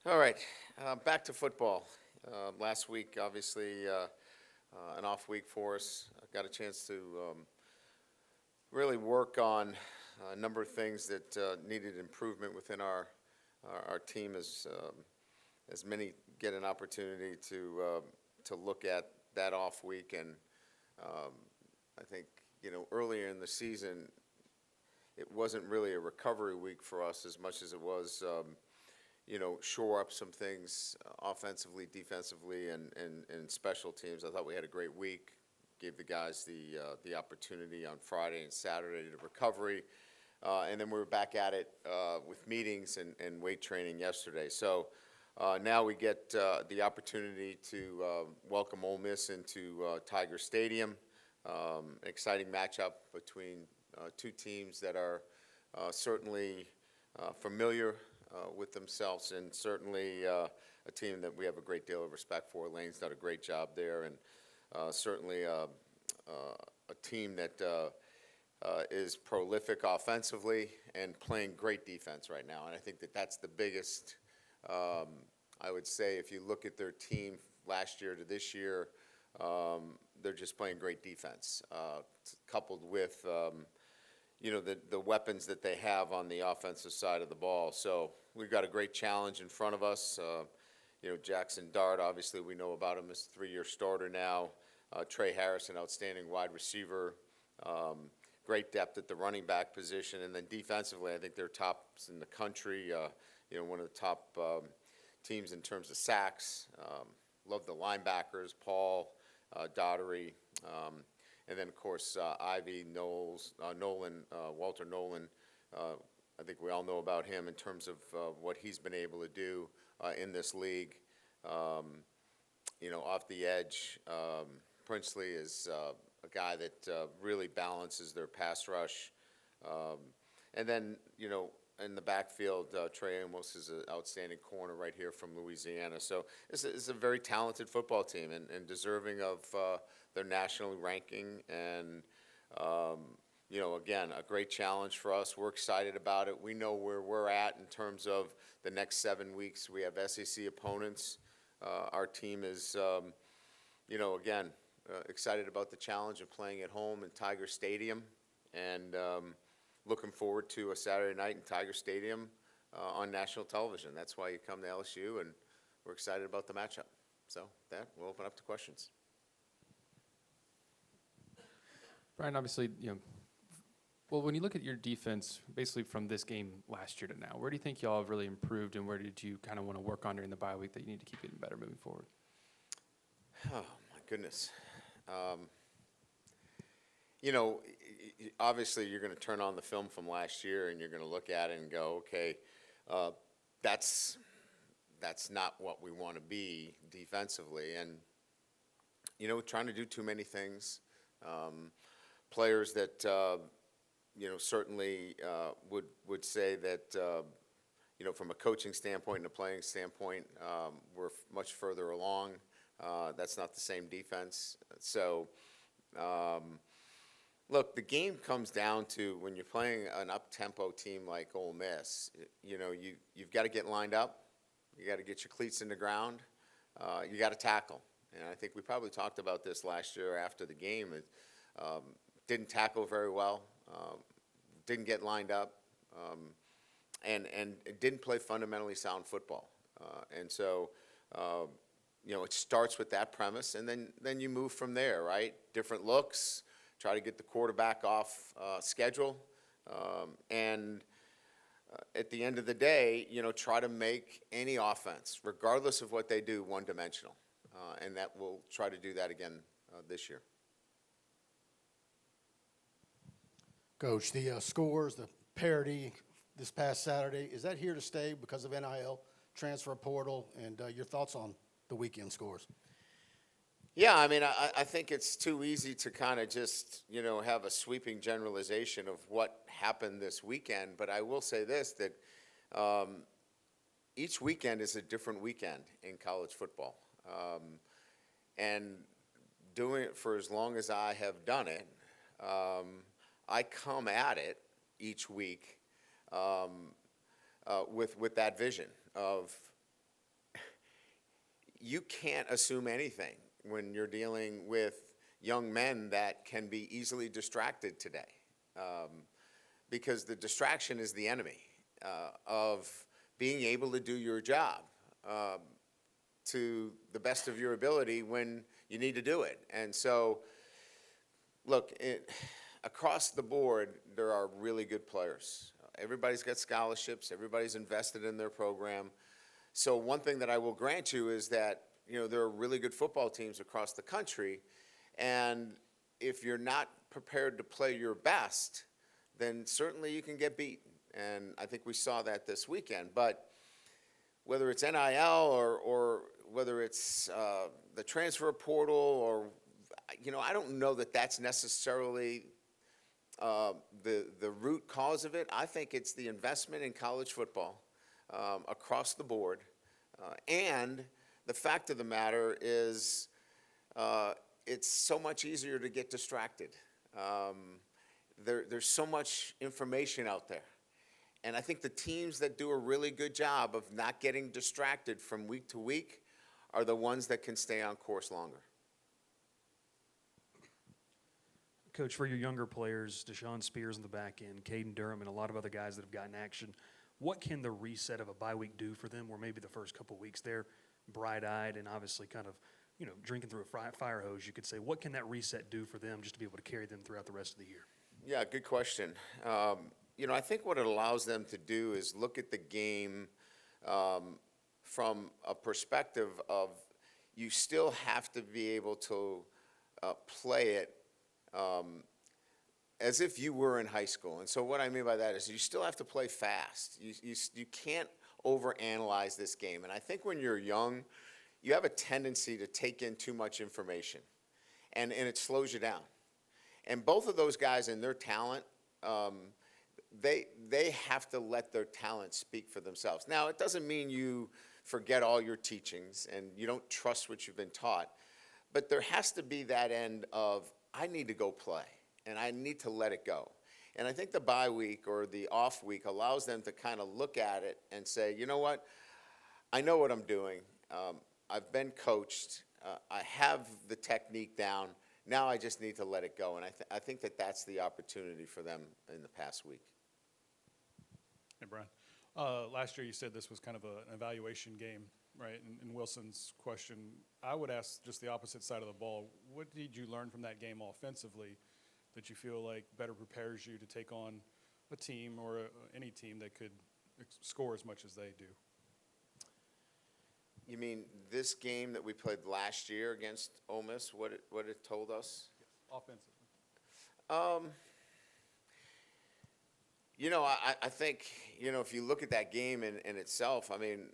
All right, back to football. Last week, obviously, an off week for us. I got a chance to really work on a number of things that needed improvement within our team as many get an opportunity to look at that off week. And I think, earlier in the season, it wasn't really a recovery week for us as much as it was shore up some things offensively, defensively, and special teams. I thought we had a great week. Gave the guys the opportunity on Friday and Saturday to recovery, and then we were back at it with meetings and weight training yesterday. So now we get the opportunity to welcome Ole Miss into Tiger Stadium. Exciting matchup between two teams that are certainly familiar with themselves, and certainly a team that we have a great deal of respect for. Lane's done a great job there, and certainly a team that is prolific offensively and playing great defense right now. And I think that that's the biggest, I would say, if you look at their team last year to this year, they're just playing great defense, coupled with the weapons that they have on the offensive side of the ball. So we've got a great challenge in front of us. Jackson Dart, obviously we know about him as a 3-year starter now. Trey Harris, an outstanding wide receiver. Great depth at the running back position. And then defensively, I think they're tops in the country. One of the top teams in terms of sacks. Love the linebackers, Paul, Daughtery. And then, of course, Ivy, Nolan, Walter Nolan. I think we all know about him in terms of what he's been able to do in this league. Off the edge, Princely is a guy that really balances their pass rush. And then, in the backfield, Trey Amos is an outstanding corner right here from Louisiana. So it's a very talented football team and deserving of their national ranking. And, again, a great challenge for us. We're excited about it. We know where we're at in terms of the next 7 weeks. We have SEC opponents. Our team is, again, excited about the challenge of playing at home in Tiger Stadium. And looking forward to a Saturday night in Tiger Stadium on national television. That's why you come to LSU, and we're excited about the matchup. So with that, we'll open up to questions. Brian, obviously, when you look at your defense, basically from this game last year to now, where do you think y'all have really improved, and where did you kind of want to work on during the bye week that you need to keep getting better moving forward? Oh, my goodness. Obviously you're going to turn on the film from last year and you're going to look at it and go, okay, that's not what we want to be defensively. And, trying to do too many things. Players that, certainly would say that, from a coaching standpoint and a playing standpoint, we're much further along. That's not the same defense. So, look, the game comes down to when you're playing an up-tempo team like Ole Miss, you've got to get lined up. You got to get your cleats in the ground. You got to tackle. And I think we probably talked about this last year after the game. It, didn't tackle very well, didn't get lined up, and it didn't play fundamentally sound football. And so, it starts with that premise, and then you move from there, right? Different looks. Try to get the quarterback off schedule, and at the end of the day, try to make any offense, regardless of what they do, one-dimensional, and that we'll try to do that again this year. Coach, the scores, the parity this past Saturday, is that here to stay because of NIL, transfer portal, and your thoughts on the weekend scores? Yeah, I mean, I think it's too easy to kind of just, have a sweeping generalization of what happened this weekend. But I will say this, that each weekend is a different weekend in college football. And doing it for as long as I have done it, I come at it each week with that vision of you can't assume anything when you're dealing with young men that can be easily distracted today. Because the distraction is the enemy of being able to do your job to the best of your ability when you need to do it. And so, look, across the board, there are really good players. Everybody's got scholarships. Everybody's invested in their program. So one thing that I will grant you is that, there are really good football teams across the country. And if you're not prepared to play your best, then certainly you can get beat. And I think we saw that this weekend. But whether it's NIL or whether it's the transfer portal or, I don't know that that's necessarily the root cause of it. I think it's the investment in college football across the board. And the fact of the matter is it's so much easier to get distracted. There's so much information out there. And I think the teams that do a really good job of not getting distracted from week to week are the ones that can stay on course longer. Coach, for your younger players, Deshaun Spears in the back end, Caden Durham, and a lot of other guys that have gotten action, what can the reset of a bye week do for them, where maybe the first couple weeks they're bright-eyed and obviously kind of, drinking through a fire hose, you could say? What can that reset do for them just to be able to carry them throughout the rest of the year? Yeah, good question. I think what it allows them to do is look at the game from a perspective of you still have to be able to play it as if you were in high school. And so what I mean by that is you still have to play fast. You can't overanalyze this game. And I think when you're young, you have a tendency to take in too much information, and it slows you down. And both of those guys and their talent, they have to let their talent speak for themselves. Now, it doesn't mean you forget all your teachings and you don't trust what you've been taught, but there has to be that end of, I need to go play, and I need to let it go. And I think the bye week or the off week allows them to kind of look at it and say, you know what, I know what I'm doing. I've been coached. I have the technique down. Now I just need to let it go. And I think that that's the opportunity for them in the past week. Hey, Brian. Last year you said this was kind of an evaluation game, right? And Wilson's question, I would ask just the opposite side of the ball. What did you learn from that game offensively that you feel like better prepares you to take on a team or any team that could score as much as they do? You mean this game that we played last year against Ole Miss, what it told us? Yes, offensively. I think, if you look at that game in itself, I mean,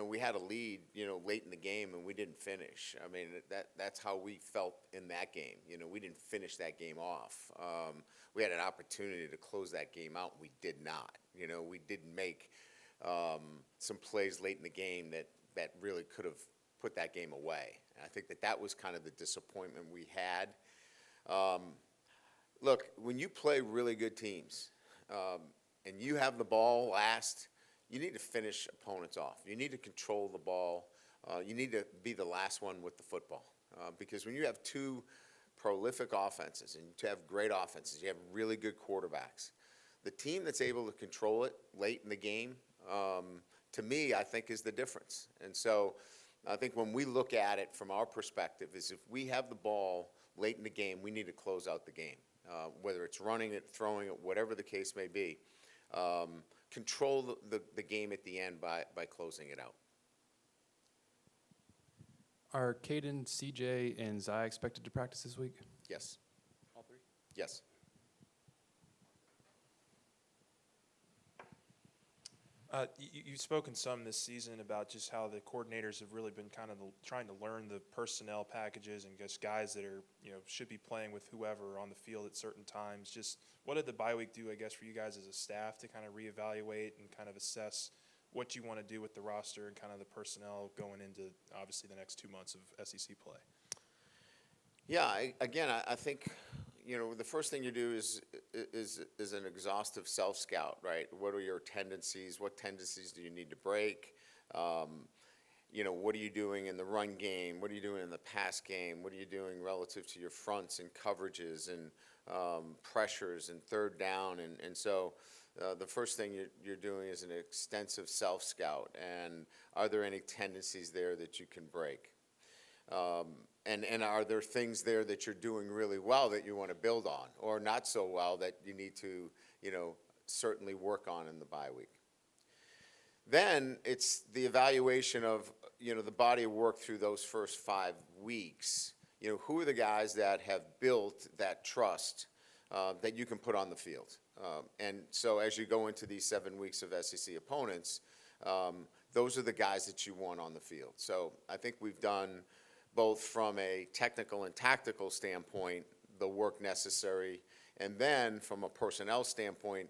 we had a lead, late in the game and we didn't finish. I mean, that's how we felt in that game. We didn't finish that game off. We had an opportunity to close that game out, and we did not. We didn't make some plays late in the game that really could have put that game away. And I think that was kind of the disappointment we had. Look, when you play really good teams and you have the ball last, you need to finish opponents off. You need to control the ball. You need to be the last one with the football. Because when you have two prolific offenses and you have great offenses, you have really good quarterbacks, the team that's able to control it late in the game, to me, I think is the difference. And so I think when we look at it from our perspective is if we have the ball late in the game, we need to close out the game, whether it's running it, throwing it, whatever the case may be. Control the game at the end by closing it out. Are Caden, CJ, and Zai expected to practice this week? Yes. All three? Yes. You've spoken some this season about just how the coordinators have really been kind of trying to learn the personnel packages and just guys that are, should be playing with whoever on the field at certain times. Just what did the bye week do, I guess, for you guys as a staff to kind of reevaluate and kind of assess what you want to do with the roster and kind of the personnel going into, obviously, the next 2 months of SEC play? Yeah, I think, the first thing you do is an exhaustive self-scout, right? What are your tendencies? What tendencies do you need to break? what are you doing in the run game? What are you doing in the pass game? What are you doing relative to your fronts and coverages and pressures and third down? And so the first thing you're doing is an extensive self-scout. And are there any tendencies there that you can break? And are there things there that you're doing really well that you want to build on, or not so well that you need to, certainly work on in the bye week? Then it's the evaluation of, the body of work through those first 5 weeks. Who are the guys that have built that trust that you can put on the field? And so as you go into these 7 weeks of SEC opponents, those are the guys that you want on the field. So I think we've done, both from a technical and tactical standpoint, the work necessary, and then from a personnel standpoint,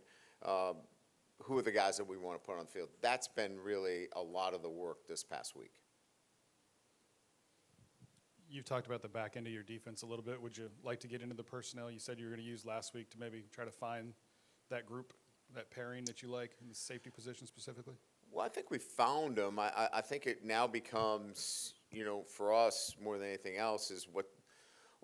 who are the guys that we want to put on the field? That's been really a lot of the work this past week. You've talked about the back end of your defense a little bit. Would you like to get into the personnel you said you were going to use last week to maybe try to find that group, that pairing that you like in the safety position specifically? Well, I think we found them. I think it now becomes, for us more than anything else, is what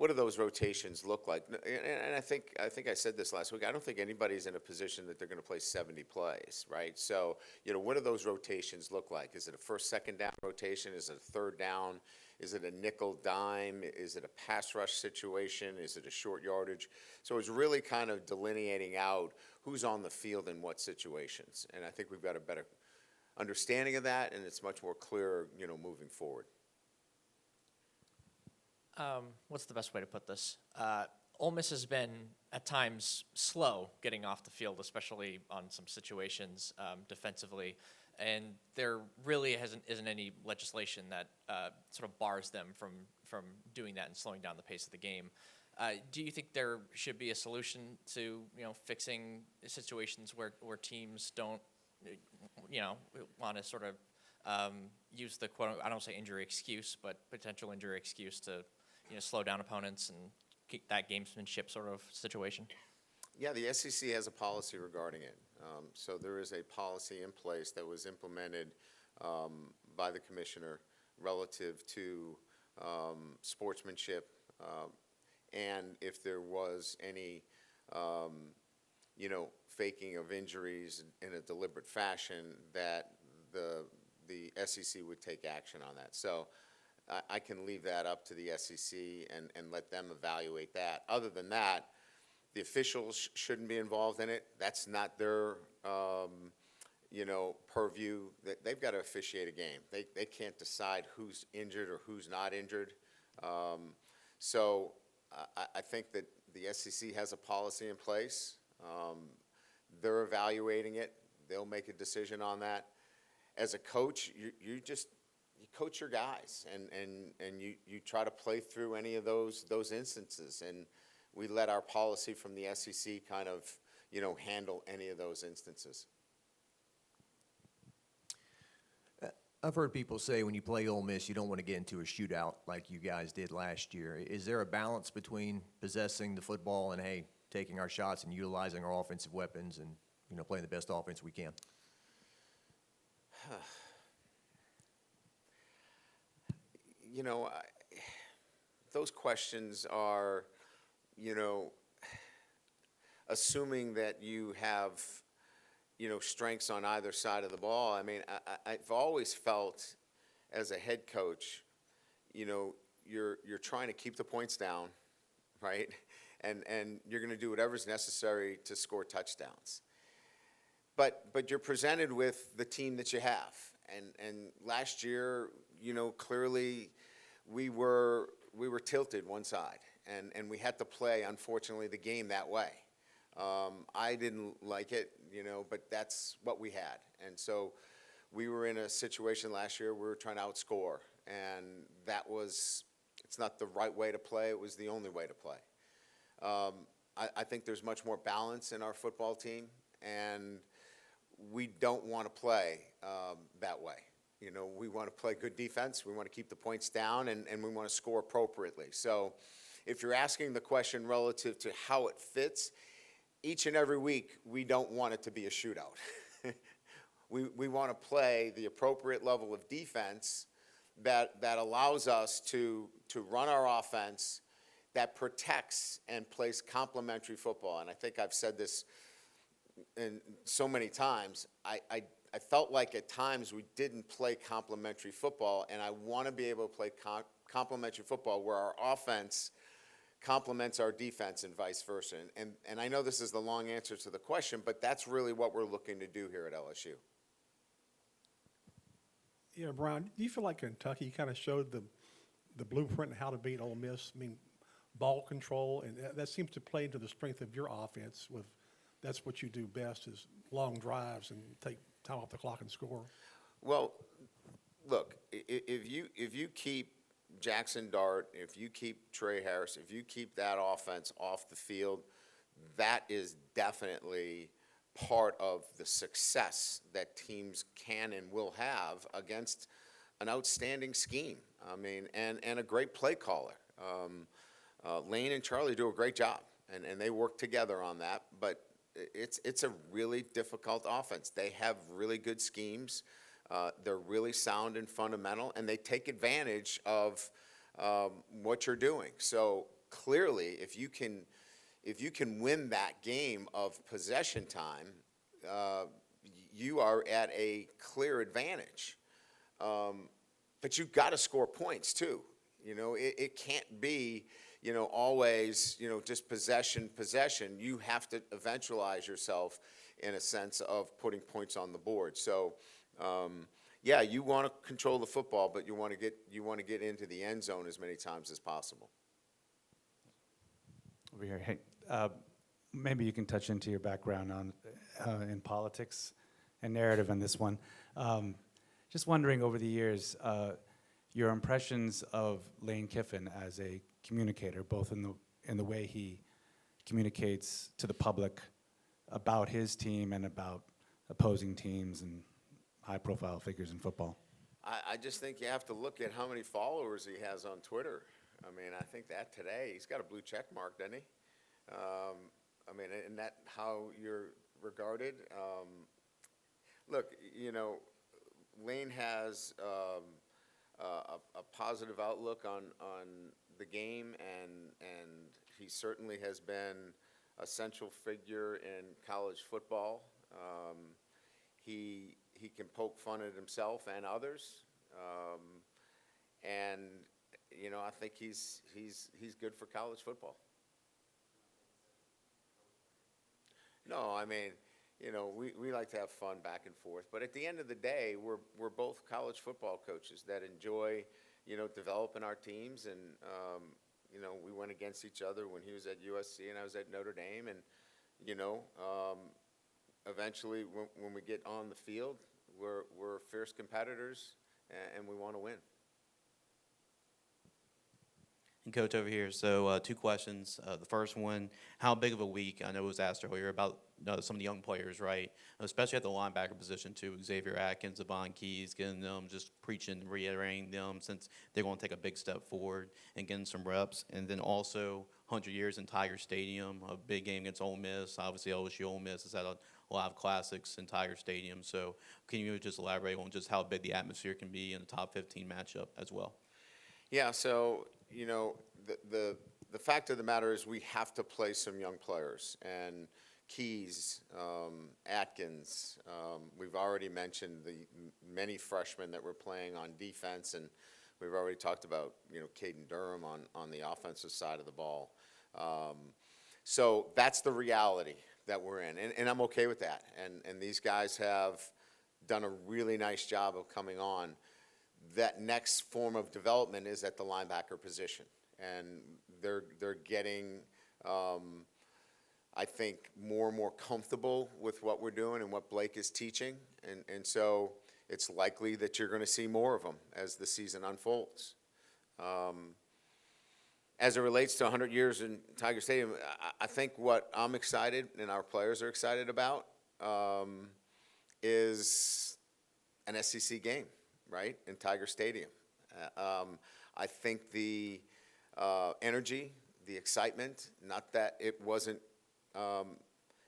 do those rotations look like? And I think I said this last week. I don't think anybody's in a position that they're going to play 70 plays, right? So, what do those rotations look like? Is it a first, second down rotation? Is it a third down? Is it a nickel dime? Is it a pass rush situation? Is it a short yardage? So it's really kind of delineating out who's on the field in what situations. And I think we've got a better understanding of that, and it's much more clear, moving forward. What's the best way to put this? Ole Miss has been at times slow getting off the field, especially on some situations defensively, and there really isn't any legislation that sort of bars them from doing that and slowing down the pace of the game. Do you think there should be a solution to fixing situations where teams don't want to sort of use the quote, I don't say injury excuse, but potential injury excuse to slow down opponents and keep that gamesmanship sort of situation? Yeah, the SEC has a policy regarding it. So there is a policy in place that was implemented by the commissioner relative to sportsmanship, and if there was any, faking of injuries in a deliberate fashion, that the SEC would take action on that. So I can leave that up to the SEC and let them evaluate that. Other than that, the officials shouldn't be involved in it. That's not their, purview. They've got to officiate a game. They can't decide who's injured or who's not injured. So I think that the SEC has a policy in place. They're evaluating it. They'll make a decision on that. As a coach, you coach your guys, and you try to play through any of those instances, and we let our policy from the SEC kind of handle any of those instances. I've heard people say when you play Ole Miss, you don't want to get into a shootout like you guys did last year. Is there a balance between possessing the football and, hey, taking our shots and utilizing our offensive weapons and playing the best offense we can? Those questions are, assuming that you have, strengths on either side of the ball. I mean, I've always felt as a head coach, you're trying to keep the points down, right? And you're going to do whatever's necessary to score touchdowns. But you're presented with the team that you have. And last year, clearly we were tilted one side, and we had to play, unfortunately, the game that way. I didn't like it, but that's what we had. And so we were in a situation last year where we were trying to outscore, and it's not the right way to play. It was the only way to play. I think there's much more balance in our football team, and we don't want to play that way. We want to play good defense. We want to keep the points down, and we want to score appropriately. So if you're asking the question relative to how it fits, each and every week, we don't want it to be a shootout. We want to play the appropriate level of defense that allows us to run our offense, that protects and plays complementary football. And I think I've said this in so many times. I felt like at times we didn't play complementary football, and I want to be able to play complementary football where our offense complements our defense and vice versa. And I know this is the long answer to the question, but that's really what we're looking to do here at LSU. Yeah, Brian, do you feel like Kentucky kind of showed the blueprint on how to beat Ole Miss? I mean, ball control, and that seems to play into the strength of your offense. That's what you do best, is long drives and take time off the clock and score. Well, look, if you keep Jackson Dart, if you keep Trey Harris, if you keep that offense off the field, that is definitely part of the success that teams can and will have against an outstanding scheme. I mean, and a great play caller. Lane and Charlie do a great job, and they work together on that. But it's a really difficult offense. They have really good schemes. They're really sound and fundamental, and they take advantage of what you're doing. So clearly, if you can win that game of possession time, you are at a clear advantage. But you've got to score points too. You know, it can't be, you know, always, you know, just possession. You have to eventualize yourself in a sense of putting points on the board. So, yeah, you want to control the football, but you want to get into the end zone as many times as possible. Over here, hey, maybe you can touch into your background on in politics and narrative on this one. Just wondering, over the years, your impressions of Lane Kiffin as a communicator, both in the way he communicates to the public about his team and about opposing teams and high-profile figures in football. I just think you have to look at how many followers he has on Twitter. I mean, I think that today he's got a blue check mark, doesn't he? I mean, isn't that how you're regarded? Look, you know, Lane has a positive outlook on the game, and he certainly has been a central figure in college football. He can poke fun at himself and others, and you know, I think he's good for college football. No, I mean, you know, we like to have fun back and forth, but at the end of the day, we're both college football coaches that enjoy, you know, developing our teams, and you know, we went against each other when he was at USC and I was at Notre Dame, and you know, eventually when we get on the field, we're fierce competitors, and we want to win. And Coach, over here, so 2 questions. The first one, how big of a week, I know it was asked earlier, about some of the young players, right? Especially at the linebacker position, too, Xavier Atkins, Devon Keys, getting them, just preaching, reiterating them, since they're going to take a big step forward and getting some reps. And then also 100 years in Tiger Stadium, a big game against Ole Miss. Obviously, LSU Ole Miss has had a lot of classics in Tiger Stadium. So can you just elaborate on just how big the atmosphere can be in a top 15 matchup as well? Yeah, so, you know, the fact of the matter is we have to play some young players, and Keys, Atkins, we've already mentioned the many freshmen that we're playing on defense, and we've already talked about, you know, Jayden Durham on the offensive side of the ball. So that's the reality that we're in, and I'm okay with that, and these guys have done a really nice job of coming on. That next form of development is at the linebacker position, and they're getting, I think, more and more comfortable with what we're doing and what Blake is teaching, and so it's likely that you're going to see more of them as the season unfolds. As it relates to 100 years in Tiger Stadium, I think what I'm excited and our players are excited about is an SEC game, right, in Tiger Stadium. I think the energy, the excitement, not that it wasn't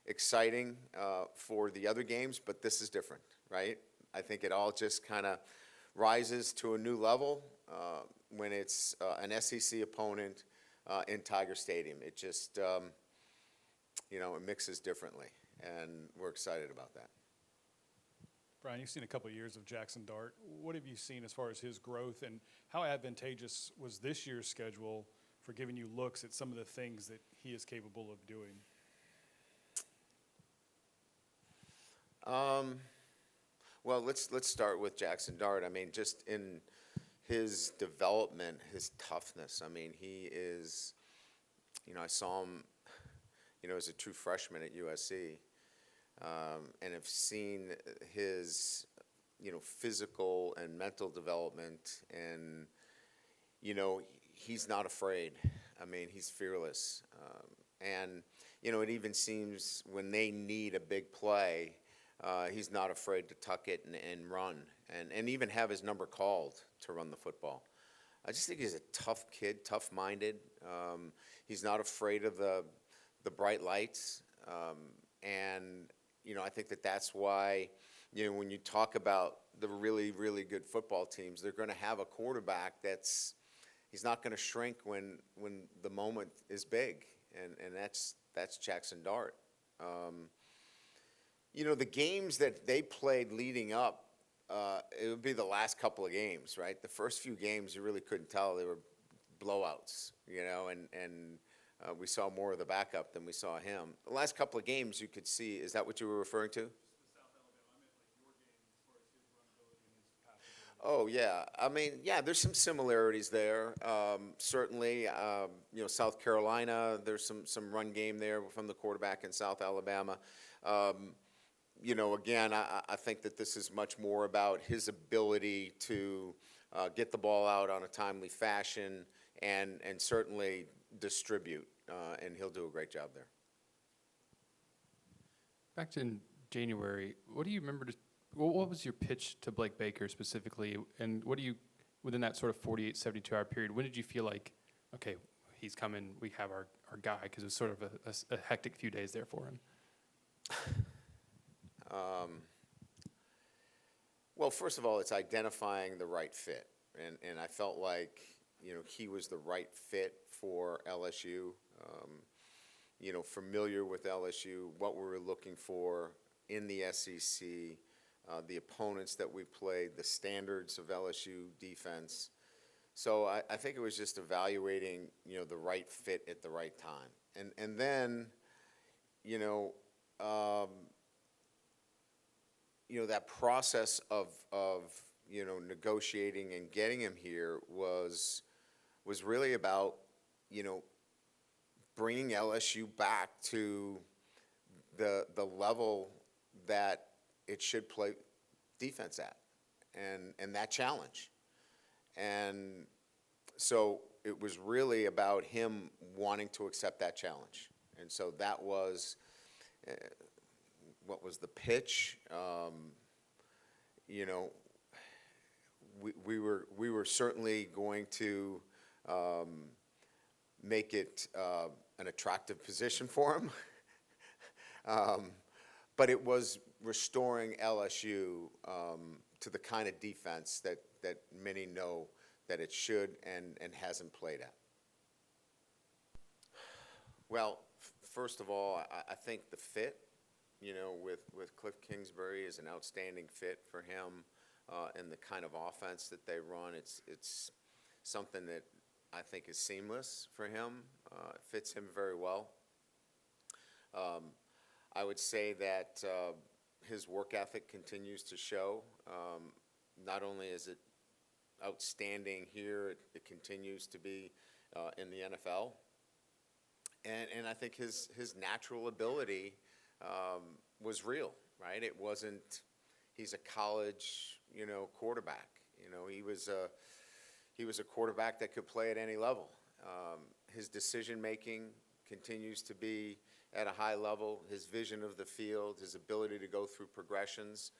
exciting for the other games, but this is different, right? I think it all just kind of rises to a new level when it's an SEC opponent in Tiger Stadium. It just, it mixes differently, and we're excited about that. Brian, you've seen a couple of years of Jackson Dart. What have you seen as far as his growth, and how advantageous was this year's schedule for giving you looks at some of the things that he is capable of doing? Well, let's start with Jackson Dart. I mean, just in his development, his toughness. I mean, he is, I saw him, as a true freshman at USC, and have seen his, physical and mental development, and, he's not afraid. I mean, he's fearless. And, it even seems when they need a big play, he's not afraid to tuck it and run, and even have his number called to run the football. I just think he's a tough kid, tough-minded. He's not afraid of the bright lights, and I think that's why when you talk about the really, really good football teams, they're going to have a quarterback he's not going to shrink when the moment is big, and that's Jackson Dart. The games that they played leading up, it would be the last couple of games, right? The first few games, you really couldn't tell. They were blowouts, and we saw more of the backup than we saw him. The last couple of games, you could see, is that what you were referring to? Oh, yeah. I mean, yeah, there's some similarities there. Certainly, South Carolina, there's some run game there from the quarterback in South Alabama. Again, I think that this is much more about his ability to get the ball out on a timely fashion and certainly distribute, and he'll do a great job there. Back to in January, what do you remember? What was your pitch to Blake Baker specifically, and what do you, within that sort of 48, 72-hour period, when did you feel like, okay, he's coming, we have our guy, because it was sort of a hectic few days there for him? Well, first of all, it's identifying the right fit, and I felt like he was the right fit for LSU. Familiar with LSU, what we were looking for in the SEC, the opponents that we played, the standards of LSU defense. So I think it was just evaluating the right fit at the right time, and then that process of negotiating and getting him here was really about bringing LSU back to the level that it should play defense at, and that challenge. And so it was really about him wanting to accept that challenge, and so that was what was the pitch. We were certainly going to make it an attractive position for him, but it was restoring LSU to the kind of defense that many know that it should and hasn't played at. Well, first of all, I think the fit, with Cliff Kingsbury is an outstanding fit for him, and the kind of offense that they run. It's something that I think is seamless for him. It fits him very well. I would say that his work ethic continues to show. Not only is it outstanding here, it continues to be in the NFL. And I think his natural ability was real, right? It wasn't, he's a college, quarterback. He was a quarterback that could play at any level. His decision-making continues to be at a high level. His vision of the field, his ability to go through progressions,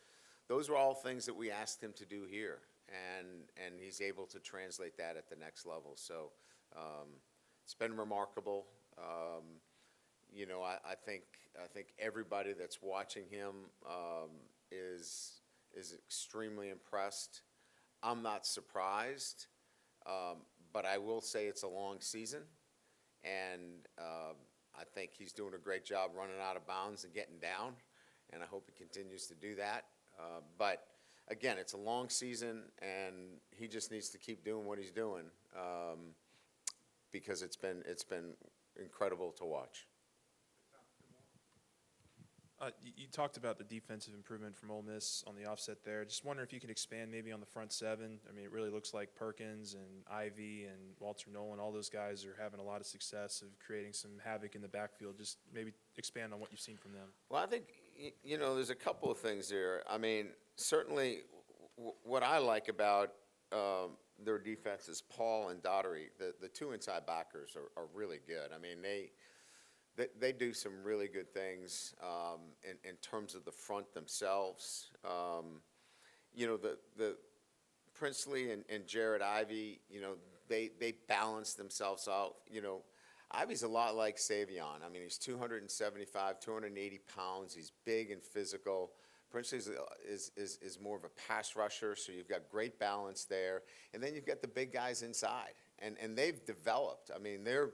those are all things that we asked him to do here, and he's able to translate that at the next level. So it's been remarkable. I think everybody that's watching him is extremely impressed. I'm not surprised, but I will say it's a long season, and I think he's doing a great job running out of bounds and getting down, and I hope he continues to do that. But again, it's a long season, and he just needs to keep doing what he's doing because it's been incredible to watch. You talked about the defensive improvement from Ole Miss on the offset there. Just wondering if you could expand maybe on the front seven. I mean, it really looks like Perkins and Ivy and Walter Nolan, all those guys are having a lot of success of creating some havoc in the backfield. Just maybe expand on what you've seen from them. Well, I think, there's a couple of things there. I mean, certainly what I like about their defense is Paul and Daugherty. The two inside backers are really good. I mean, they do some really good things in terms of the front themselves. The Princely and Jared Ivey, they balance themselves out. Ivy's a lot like Savion. I mean, he's 275, 280 pounds. He's big and physical. Princely is more of a pass rusher, so you've got great balance there. And then you've got the big guys inside, and they've developed. I mean, they're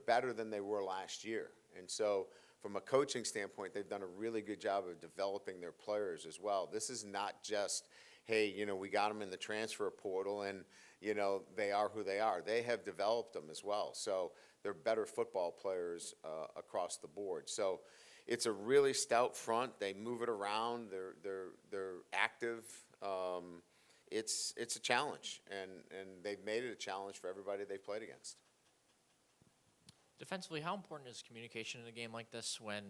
better than they were last year. And so from a coaching standpoint, they've done a really good job of developing their players as well. This is not just, hey, we got them in the transfer portal and, they are who they are. They have developed them as well. So they're better football players across the board. So it's a really stout front. They move it around. They're active. It's a challenge, and they've made it a challenge for everybody they've played against. Defensively, how important is communication in a game like this when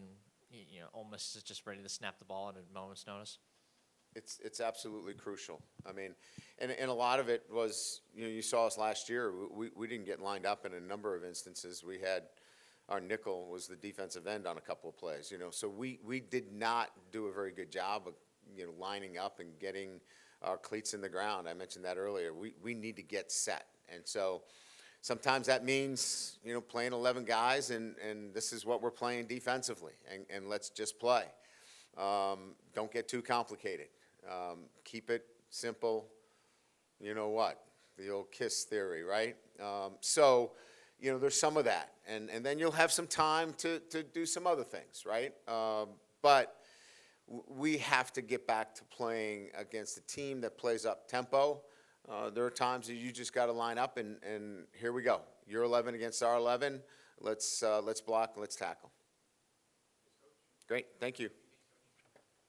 Ole Miss is just ready to snap the ball at a moment's notice? It's absolutely crucial. I mean, and a lot of it was, you saw us last year. We didn't get lined up in a number of instances. We had our nickel was the defensive end on a couple of plays. So we did not do a very good job of lining up and getting our cleats in the ground. I mentioned that earlier. We need to get set, and so. Sometimes that means, playing 11 guys, and this is what we're playing defensively, and let's just play. Don't get too complicated. Keep it simple. You know what? The old KISS theory, right? So, there's some of that, and then you'll have some time to do some other things, right? But we have to get back to playing against a team that plays up tempo. There are times that you just got to line up, and here we go. You're 11 against our 11. Let's block and let's tackle. Great. Thank you.